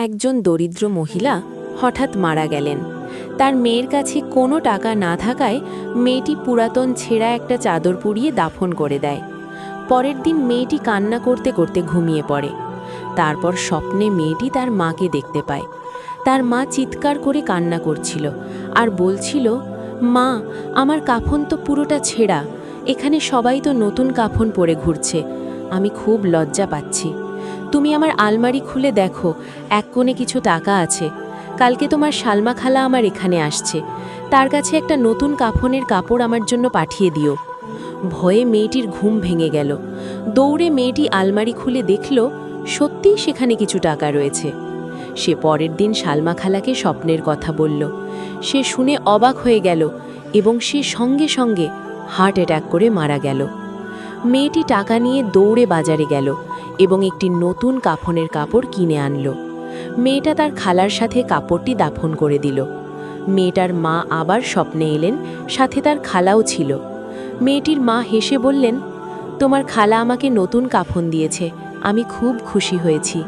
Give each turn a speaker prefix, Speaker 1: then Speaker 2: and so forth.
Speaker 1: একজন দরিদ্র মহিলা হঠাৎ মারা গেলেন। তার মেয়ের কাছে কোনো টাকা না থাকায় মেয়েটি পুরাতন ছেঁড়া একটা চাদর পুড়িয়ে দাফন করে দেয়। পরের দিন মেয়েটি কান্না করতে করতে ঘুমিয়ে পড়ে। তারপর স্বপ্নে মেয়েটি তার মাকে দেখতে পায়। তার মা চিৎকার করে কান্না করছিল আর বলছিল, মা, আমার কাফন তো পুরোটা ছেঁড়া, এখানে সবাই তো নতুন কাফন পরে ঘুরছে, আমি খুব লজ্জা পাচ্ছি। তুমি আমার আলমারি খুলে দেখো, এক কোণে কিছু টাকা আছে। কালকে তোমার সালমা খালা আমার এখানে আসছে, তার কাছে একটা নতুন কাফনের কাপড় আমার জন্য পাঠিয়ে দিও। ভয়ে মেয়েটির ঘুম ভেঙে গেল। দৌড়ে মেয়েটি আলমারি খুলে দেখল সত্যিই সেখানে কিছু টাকা রয়েছে। সে পরের দিন সালমা খালাকে স্বপ্নের কথা বলল। সে শুনে অবাক হয়ে গেল এবং সে সঙ্গে সঙ্গে হার্ট অ্যাটাক করে মারা গেল। মেয়েটি টাকা নিয়ে দৌড়ে বাজারে গেল এবং একটি নতুন কাফনের কাপড় কিনে আনলো। মেয়েটা তার খালার সাথে কাপড়টি দাফন করে দিল। মেয়েটার মা আবার স্বপ্নে এলেন, সাথে তার খালাও ছিল। মেয়েটির মা হেসে বললেন, তোমার খালা আমাকে নতুন কাফন দিয়েছে, আমি খুব খুশি হয়েছি।